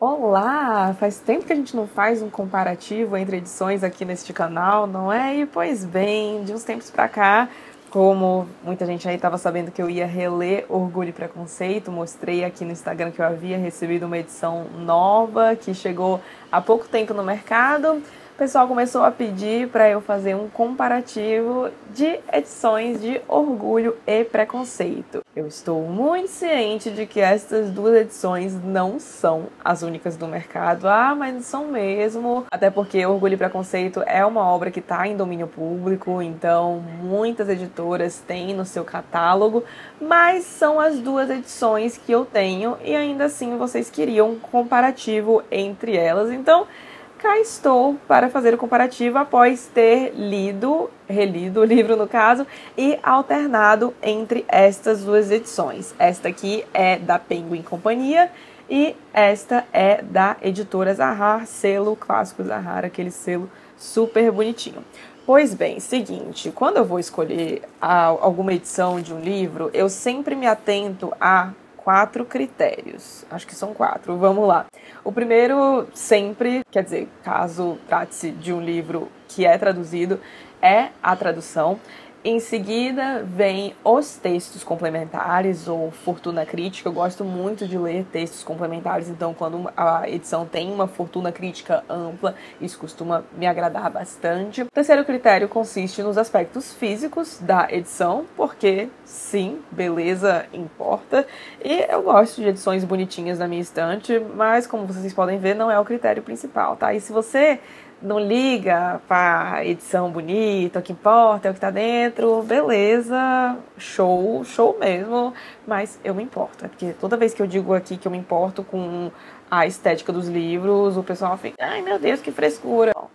Olá! Faz tempo que a gente não faz um comparativo entre edições aqui neste canal, não é? E pois bem, de uns tempos pra cá, como muita gente aí estava sabendo que eu ia reler Orgulho e Preconceito, mostrei aqui no Instagram que eu havia recebido uma edição nova que chegou há pouco tempo no mercado. O pessoal começou a pedir para eu fazer um comparativo de edições de Orgulho e Preconceito. Eu estou muito ciente de que estas duas edições não são as únicas do mercado. Mas não são mesmo. Até porque Orgulho e Preconceito é uma obra que está em domínio público, então muitas editoras têm no seu catálogo, mas são as duas edições que eu tenho e ainda assim vocês queriam um comparativo entre elas. Então, cá estou para fazer o comparativo após ter relido o livro no caso, e alternado entre estas duas edições. Esta aqui é da Penguin Companhia e esta é da editora Zahar, selo clássico Zahar, aquele selo super bonitinho. Pois bem, seguinte, quando eu vou escolher alguma edição de um livro, eu sempre me atento a 4 critérios. Acho que são 4. Vamos lá. O primeiro, sempre, quer dizer, caso trate-se de um livro que é traduzido, é a tradução. Em seguida, vem os textos complementares ou fortuna crítica. Eu gosto muito de ler textos complementares, então quando a edição tem uma fortuna crítica ampla, isso costuma me agradar bastante. O terceiro critério consiste nos aspectos físicos da edição, porque sim, beleza importa. E eu gosto de edições bonitinhas na minha estante, mas como vocês podem ver, não é o critério principal, tá? E se você não liga pra edição bonita, o que importa é o que tá dentro, beleza, show mesmo, mas eu me importo, porque toda vez que eu digo aqui que eu me importo com a estética dos livros, o pessoal fica, ai meu Deus, que frescura. Bom,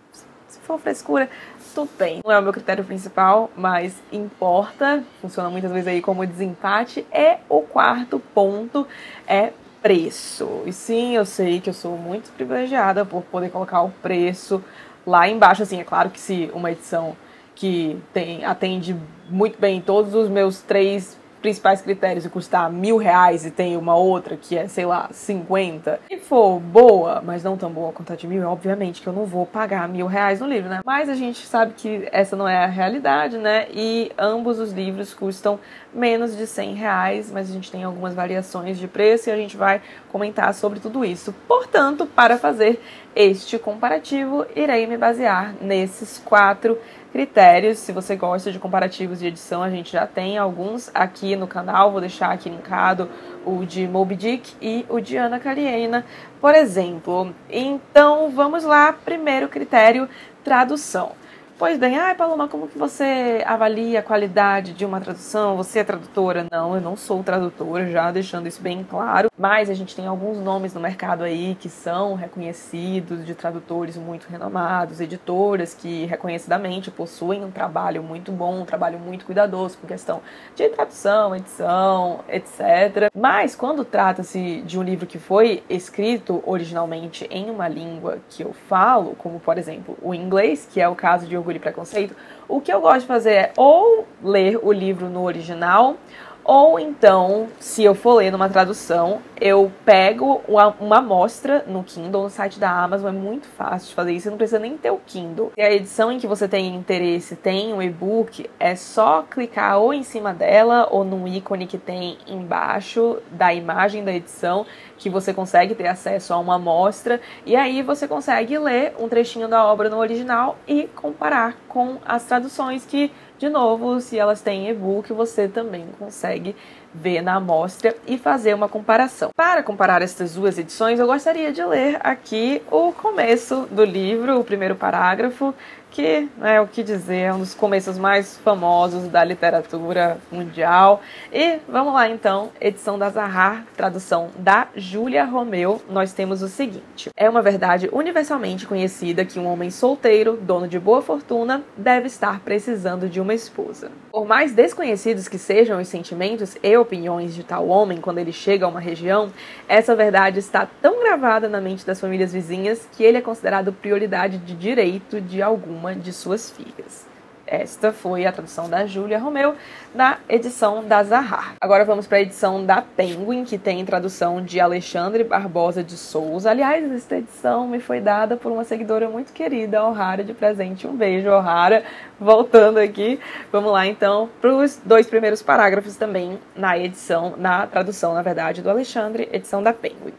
se for frescura, tudo bem, não é o meu critério principal, mas importa, funciona muitas vezes aí como desempate. E o quarto ponto é preço. E sim, eu sei que eu sou muito privilegiada por poder colocar o preço lá embaixo. Assim, é claro que se uma edição que atende muito bem todos os meus 3 principais critérios e custar R$1.000 e tem uma outra que é, sei lá, 50, e for boa, mas não tão boa quanto a de 1.000, obviamente que eu não vou pagar R$1.000 no livro, né? Mas a gente sabe que essa não é a realidade, né? E ambos os livros custam menos de R$100, mas a gente tem algumas variações de preço e a gente vai comentar sobre tudo isso. Portanto, para fazer este comparativo, irei me basear nesses 4 critérios. Se você gosta de comparativos de edição, a gente já tem alguns aqui no canal. Vou deixar aqui linkado o de Moby Dick e o de Ana Karenina, por exemplo. Então, vamos lá. Primeiro critério, tradução. Pois bem, Paloma, como que você avalia a qualidade de uma tradução? Você é tradutora? Não, eu não sou tradutora, já deixando isso bem claro. Mas a gente tem alguns nomes no mercado aí que são reconhecidos, de tradutores muito renomados, editoras que reconhecidamente possuem um trabalho muito bom, um trabalho muito cuidadoso com questão de tradução, edição, etc. Mas quando trata-se de um livro que foi escrito originalmente em uma língua que eu falo, como por exemplo o inglês, que é o caso de Orgulho e Preconceito, o que eu gosto de fazer é ou ler o livro no original, ou então, se eu for ler numa tradução, eu pego uma amostra no Kindle, no site da Amazon. É muito fácil de fazer isso, você não precisa nem ter o Kindle. Se a edição em que você tem interesse tem um e-book, é só clicar ou em cima dela ou no ícone que tem embaixo da imagem da edição, que você consegue ter acesso a uma amostra, e aí você consegue ler um trechinho da obra no original e comparar com as traduções que, de novo, se elas têm e-book, você também consegue ver na amostra e fazer uma comparação. Para comparar estas duas edições, eu gostaria de ler aqui o começo do livro, o primeiro parágrafo, que é o que dizer, é um dos começos mais famosos da literatura mundial. E vamos lá então, edição da Zahar, tradução da Júlia Romeu. Nós temos o seguinte: é uma verdade universalmente conhecida que um homem solteiro, dono de boa fortuna, deve estar precisando de uma esposa. Por mais desconhecidos que sejam os sentimentos e opiniões de tal homem quando ele chega a uma região, essa verdade está tão gravada na mente das famílias vizinhas que ele é considerado prioridade de direito de alguma de suas filhas. esta foi a tradução da Júlia Romeu na edição da Zahar. Agora vamos para a edição da Penguin, que tem tradução de Alexandre Barbosa de Souza. Aliás, esta edição me foi dada por uma seguidora muito querida, O'Hara, de presente. Um beijo, O'Hara. Voltando aqui, vamos lá então para os 2 primeiros parágrafos também na tradução, na verdade, do Alexandre, edição da Penguin.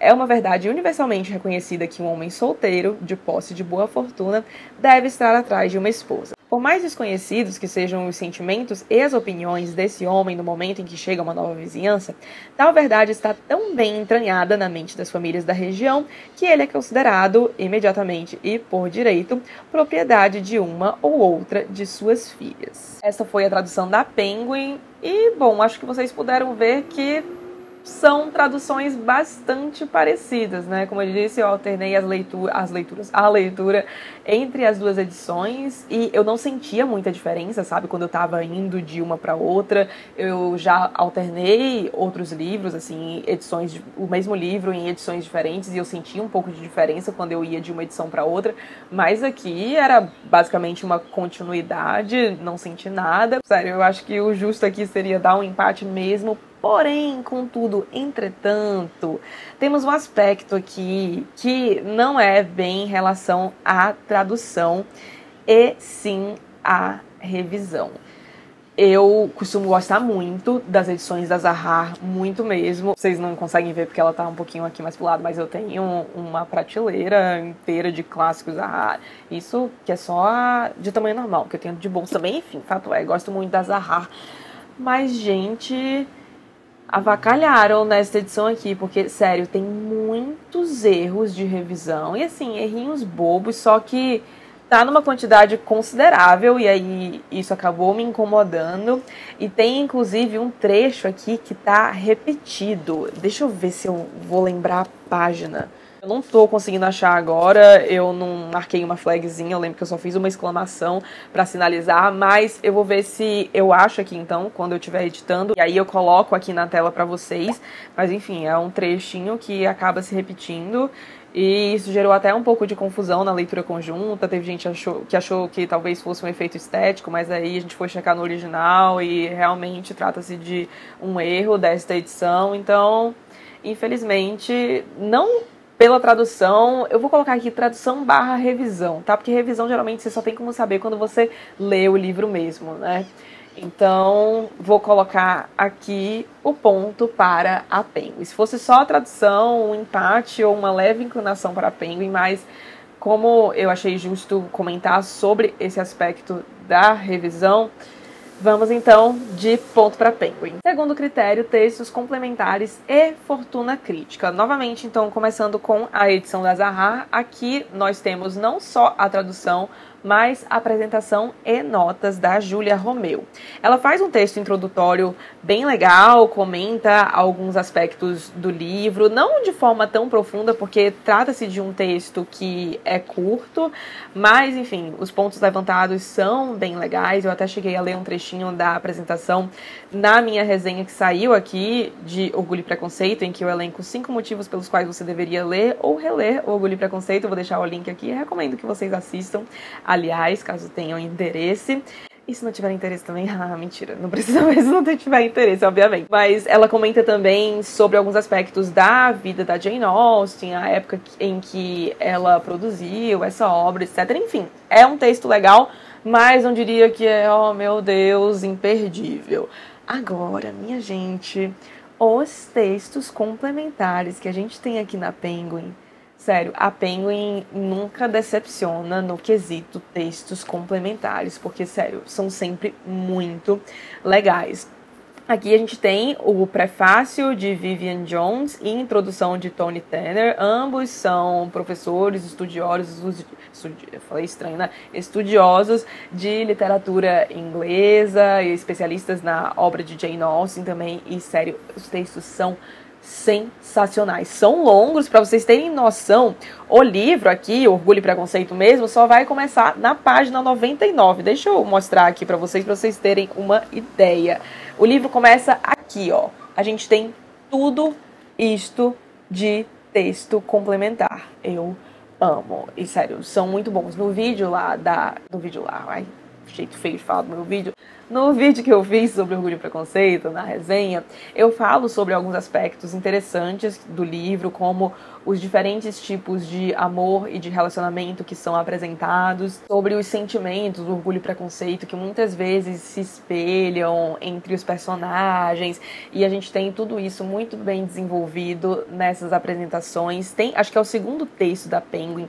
É uma verdade universalmente reconhecida que um homem solteiro, de posse de boa fortuna, deve estar atrás de uma esposa. Por mais desconhecidos que sejam os sentimentos e as opiniões desse homem no momento em que chega a uma nova vizinhança, tal verdade está tão bem entranhada na mente das famílias da região que ele é considerado, imediatamente e por direito, propriedade de uma ou outra de suas filhas. Essa foi a tradução da Penguin e, bom, acho que vocês puderam ver que são traduções bastante parecidas, né? Como eu disse, eu alternei a leitura entre as 2 edições e eu não sentia muita diferença, sabe? Quando eu tava indo de uma para outra, eu já alternei outros livros, assim, o mesmo livro em edições diferentes e eu sentia um pouco de diferença quando eu ia de uma edição para outra, mas aqui era basicamente uma continuidade, não senti nada. Sério, eu acho que o justo aqui seria dar um empate mesmo. Porém, contudo, entretanto, temos um aspecto aqui que não é bem em relação à tradução e sim à revisão. Eu costumo gostar muito das edições da Zahar, muito mesmo. Vocês não conseguem ver porque ela tá um pouquinho aqui mais pro lado, mas eu tenho uma prateleira inteira de clássicos Zahar. Isso que é só de tamanho normal, que eu tenho de bolsa também, enfim, fato é, gosto muito da Zahar. Mas, gente, avacalharam nessa edição aqui, porque, sério, tem muitos erros de revisão, e assim, errinhos bobos, só que tá numa quantidade considerável, e aí isso acabou me incomodando, e tem inclusive um trecho aqui que tá repetido. Deixa eu ver se eu vou lembrar a página. Eu não tô conseguindo achar agora, eu não marquei uma flagzinha, eu lembro que eu só fiz uma exclamação pra sinalizar, mas eu vou ver se eu acho aqui então, quando eu estiver editando, e aí eu coloco aqui na tela pra vocês, mas enfim, é um trechinho que acaba se repetindo, e isso gerou até um pouco de confusão na leitura conjunta, teve gente que achou que talvez fosse um efeito estético, mas aí a gente foi checar no original e realmente trata-se de um erro desta edição, então, infelizmente, não pela tradução, eu vou colocar aqui tradução / revisão, tá? Porque revisão geralmente você só tem como saber quando você lê o livro mesmo, né? Então, vou colocar aqui o ponto para a Penguin. Se fosse só a tradução, um empate ou uma leve inclinação para a Penguin, mas como eu achei justo comentar sobre esse aspecto da revisão, vamos então de ponto para Penguin. Segundo critério, textos complementares e fortuna crítica. Novamente, então, começando com a edição da Zahar, aqui nós temos não só a tradução, mas a apresentação e notas da Júlia Romeu. Ela faz um texto introdutório bem legal, comenta alguns aspectos do livro, não de forma tão profunda, porque trata-se de um texto que é curto, mas, enfim, os pontos levantados são bem legais. Eu até cheguei a ler um trechinho da apresentação na minha resenha que saiu aqui de Orgulho e Preconceito, em que eu elenco 5 motivos pelos quais você deveria ler ou reler Orgulho e Preconceito. Eu vou deixar o link aqui e recomendo que vocês assistam. Aliás, caso tenham interesse. E se não tiver interesse também, mentira, não precisa mesmo não tiver interesse, obviamente. Mas ela comenta também sobre alguns aspectos da vida da Jane Austen, a época em que ela produziu essa obra, etc. Enfim, é um texto legal, mas não diria que é, oh meu Deus, imperdível. Agora, minha gente, os textos complementares que a gente tem aqui na Penguin. Sério, a Penguin nunca decepciona no quesito textos complementares, porque, sério, são sempre muito legais. Aqui a gente tem o prefácio de Vivian Jones e introdução de Tony Tanner. Ambos são professores, estudiosos, eu falei estranho, né? Estudiosos de literatura inglesa e especialistas na obra de Jane Austen também. E, sério, os textos são sensacionais. São longos, para vocês terem noção. O livro aqui, Orgulho e Preconceito mesmo, só vai começar na página 99. Deixa eu mostrar aqui para vocês terem uma ideia. O livro começa aqui, ó. A gente tem tudo isto de texto complementar. Eu amo. E sério, são muito bons. No vídeo lá, jeito feio de falar do meu vídeo. No vídeo que eu fiz sobre Orgulho e Preconceito, na resenha, eu falo sobre alguns aspectos interessantes do livro, como os diferentes tipos de amor e de relacionamento que são apresentados, sobre os sentimentos do orgulho e preconceito que muitas vezes se espelham entre os personagens, e a gente tem tudo isso muito bem desenvolvido nessas apresentações. Tem, acho que é o segundo texto da Penguin,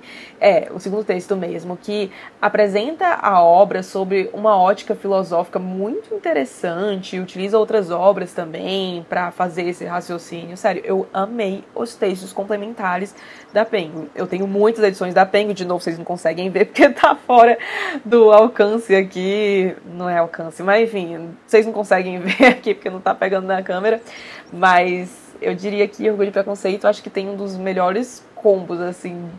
o segundo texto mesmo, que apresenta a obra sobre uma ótica filosófica muito interessante, e utiliza outras obras também para fazer esse raciocínio. Sério, eu amei os textos complementares da Penguin. Eu tenho muitas edições da Penguin, de novo, vocês não conseguem ver porque tá fora do alcance aqui, não é alcance, mas enfim, vocês não conseguem ver aqui porque não tá pegando na câmera, mas eu diria que Orgulho e Preconceito acho que tem um dos melhores combos, assim,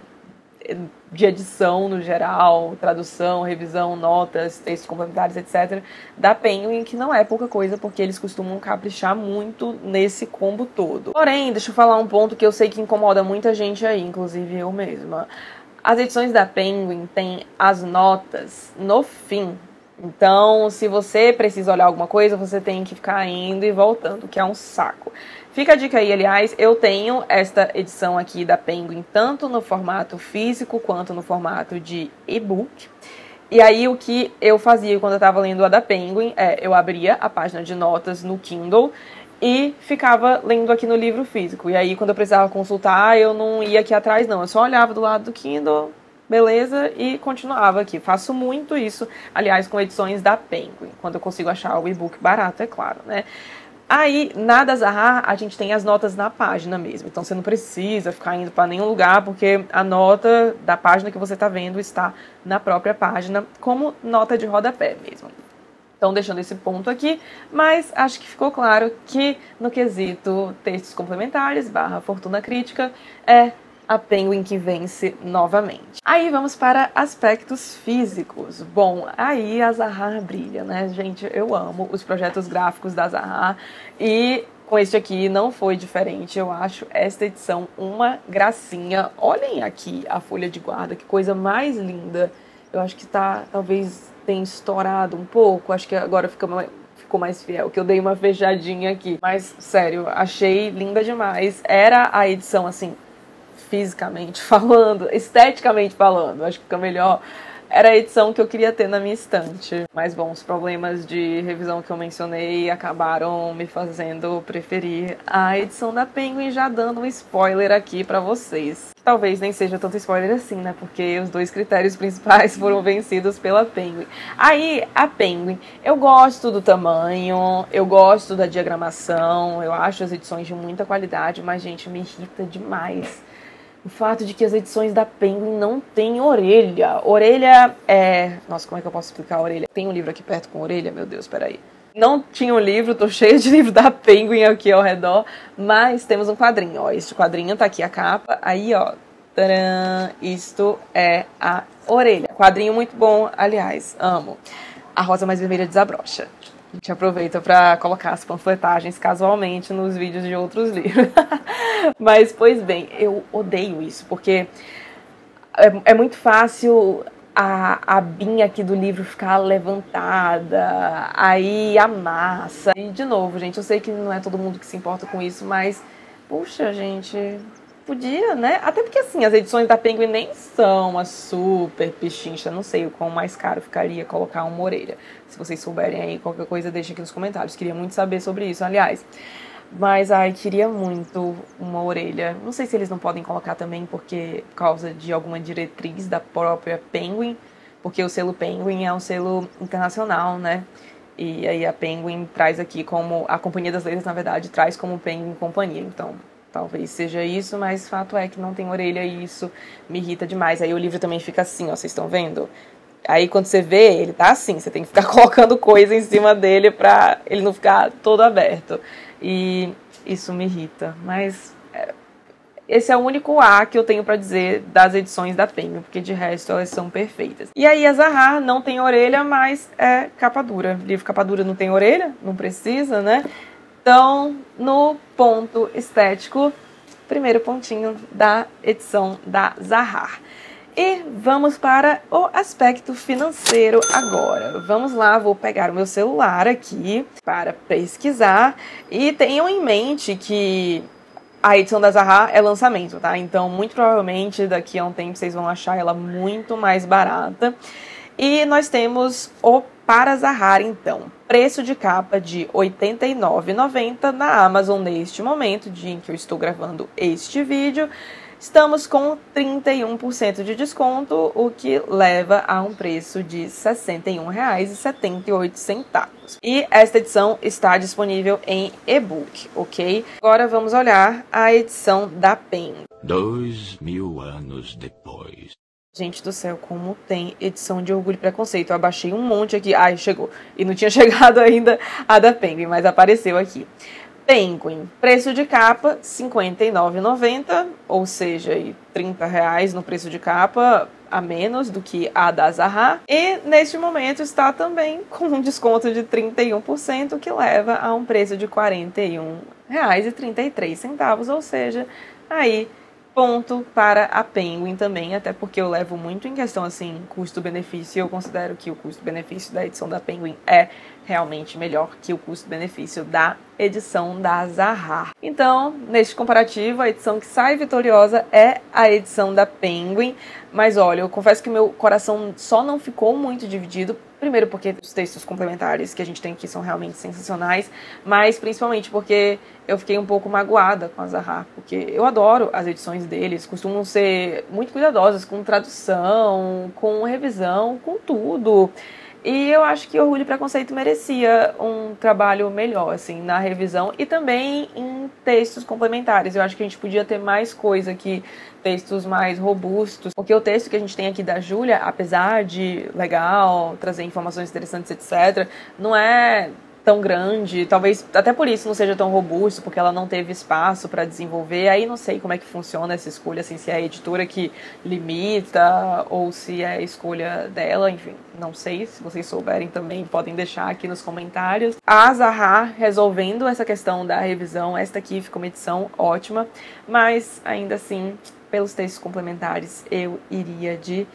de edição no geral, tradução, revisão, notas, textos complementares, etc., da Penguin, que não é pouca coisa, porque eles costumam caprichar muito nesse combo todo. Porém, deixa eu falar um ponto que eu sei que incomoda muita gente aí, inclusive eu mesma. As edições da Penguin têm as notas no fim. Então, se você precisa olhar alguma coisa, você tem que ficar indo e voltando, que é um saco. Fica a dica aí, aliás, eu tenho esta edição aqui da Penguin, tanto no formato físico quanto no formato de e-book. E aí, o que eu fazia quando eu estava lendo a da Penguin eu abria a página de notas no Kindle e ficava lendo aqui no livro físico. E aí, quando eu precisava consultar, eu não ia aqui atrás, não. Eu só olhava do lado do Kindle, beleza, e continuava aqui. Faço muito isso, aliás, com edições da Penguin, quando eu consigo achar o e-book barato, é claro, né? Aí, na da Zahar, a gente tem as notas na página mesmo. Então, você não precisa ficar indo para nenhum lugar, porque a nota da página que você está vendo está na própria página, como nota de rodapé mesmo. Então, deixando esse ponto aqui, mas acho que ficou claro que, no quesito textos complementares / fortuna crítica, é a Penguin que vence novamente. Aí vamos para aspectos físicos. Bom, aí a Zahar brilha, né, gente? Eu amo os projetos gráficos da Zahar e com este aqui não foi diferente. Eu acho esta edição uma gracinha. Olhem aqui a folha de guarda, que coisa mais linda. Eu acho que talvez tenha estourado um pouco, acho que agora ficou mais fiel, que eu dei uma fechadinha aqui. Mas, sério, achei linda demais. Era a edição, assim, fisicamente falando, esteticamente falando, acho que fica melhor, era a edição que eu queria ter na minha estante. Mas bom, os problemas de revisão que eu mencionei acabaram me fazendo preferir a edição da Penguin, já dando um spoiler aqui pra vocês. Talvez nem seja tanto spoiler assim, né? Porque os dois critérios principais foram vencidos pela Penguin. Aí, a Penguin, eu gosto do tamanho, eu gosto da diagramação, eu acho as edições de muita qualidade, mas, gente, me irrita demais o fato de que as edições da Penguin não têm orelha. Orelha é... Nossa, como é que eu posso explicar a orelha? Tem um livro aqui perto com orelha? Meu Deus, peraí. Não tinha um livro, tô cheia de livro da Penguin aqui ao redor, mas temos um quadrinho, ó. Este quadrinho tá aqui a capa, aí, ó. Tcharam, isto é a orelha. Quadrinho muito bom, aliás, amo. A rosa mais vermelha desabrocha. A gente aproveita para colocar as panfletagens casualmente nos vídeos de outros livros. Mas, pois bem, eu odeio isso, porque é muito fácil a abinha aqui do livro ficar levantada, aí amassa. E, de novo, gente, eu sei que não é todo mundo que se importa com isso, mas, puxa, gente, podia, né? Até porque, assim, as edições da Penguin nem são a super pichincha. Não sei o quão mais caro ficaria colocar uma orelha. Se vocês souberem aí qualquer coisa, deixem aqui nos comentários. Queria muito saber sobre isso, aliás. Mas, ai, queria muito uma orelha. Não sei se eles não podem colocar também por causa de alguma diretriz da própria Penguin, porque o selo Penguin é um selo internacional, né? E aí a Penguin traz aqui como... A Companhia das Letras, na verdade, traz como Penguin Companhia. Então, talvez seja isso, mas fato é que não tem orelha e isso me irrita demais. Aí o livro também fica assim, ó, vocês estão vendo? Aí quando você vê, ele tá assim, você tem que ficar colocando coisa em cima dele pra ele não ficar todo aberto. E isso me irrita, mas esse é o único A que eu tenho pra dizer das edições da Penguin, porque de resto elas são perfeitas. E aí a Zahar não tem orelha, mas é capa dura. Livro capa dura não tem orelha? Não precisa, né? Então, no ponto estético, primeiro pontinho da edição da Zahar. E vamos para o aspecto financeiro agora. Vamos lá, vou pegar o meu celular aqui para pesquisar. E tenham em mente que a edição da Zahar é lançamento, tá? Então, muito provavelmente, daqui a um tempo, vocês vão achar ela muito mais barata. E nós temos o Para Zahar, então. Preço de capa de R$ 89,90 na Amazon neste momento, dia em que eu estou gravando este vídeo. Estamos com 31% de desconto, o que leva a um preço de R$ 61,78. E esta edição está disponível em e-book, ok? Agora vamos olhar a edição da Penguin. 2000 anos depois. Gente do céu, como tem edição de Orgulho e Preconceito. Eu abaixei um monte aqui. Ai, chegou. E não tinha chegado ainda a da Penguin, mas apareceu aqui. Penguin, preço de capa R$ 59,90, ou seja, R$ 30 no preço de capa, a menos do que a da Zahar. E neste momento está também com um desconto de 31%, que leva a um preço de R$ 41,33, ou seja, aí ponto para a Penguin também, até porque eu levo muito em questão, assim, custo-benefício, e eu considero que o custo-benefício da edição da Penguin é realmente melhor que o custo-benefício da edição da Zahar. Então, neste comparativo, a edição que sai vitoriosa é a edição da Penguin, mas olha, eu confesso que meu coração só não ficou muito dividido, primeiro porque os textos complementares que a gente tem aqui são realmente sensacionais, mas principalmente porque eu fiquei um pouco magoada com a Zahar, porque eu adoro as edições deles, costumam ser muito cuidadosas com tradução, com revisão, com tudo. E eu acho que Orgulho e Preconceito merecia um trabalho melhor, assim, na revisão e também em textos complementares. Eu acho que a gente podia ter mais coisa aqui, textos mais robustos, porque o texto que a gente tem aqui da Júlia, apesar de legal, trazer informações interessantes, etc., não é tão grande, talvez até por isso não seja tão robusto, porque ela não teve espaço para desenvolver. Aí não sei como é que funciona essa escolha, assim, se é a editora que limita ou se é a escolha dela, enfim, não sei. Se vocês souberem também podem deixar aqui nos comentários. A Zahar resolvendo essa questão da revisão, esta aqui ficou uma edição ótima, mas ainda assim, pelos textos complementares, eu iria de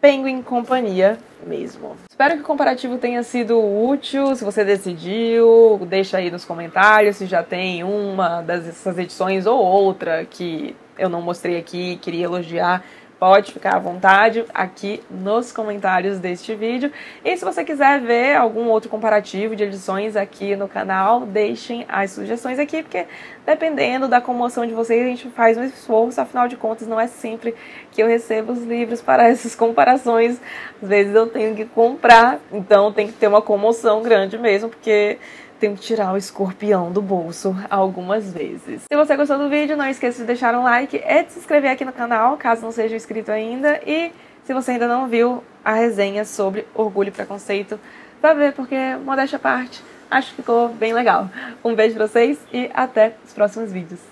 Penguin Companhia mesmo. Espero que o comparativo tenha sido útil. Se você decidiu, deixa aí nos comentários se já tem uma dessas edições ou outra que eu não mostrei aqui e queria elogiar. Pode ficar à vontade aqui nos comentários deste vídeo. E se você quiser ver algum outro comparativo de edições aqui no canal, deixem as sugestões aqui, porque dependendo da comoção de vocês, a gente faz um esforço. Afinal de contas, não é sempre que eu recebo os livros para essas comparações. Às vezes eu tenho que comprar, então tem que ter uma comoção grande mesmo, porque tenho que tirar o escorpião do bolso algumas vezes. Se você gostou do vídeo, não esqueça de deixar um like e de se inscrever aqui no canal, caso não seja inscrito ainda. E se você ainda não viu a resenha sobre Orgulho e Preconceito, vai ver, porque, modéstia à parte, acho que ficou bem legal. Um beijo pra vocês e até os próximos vídeos.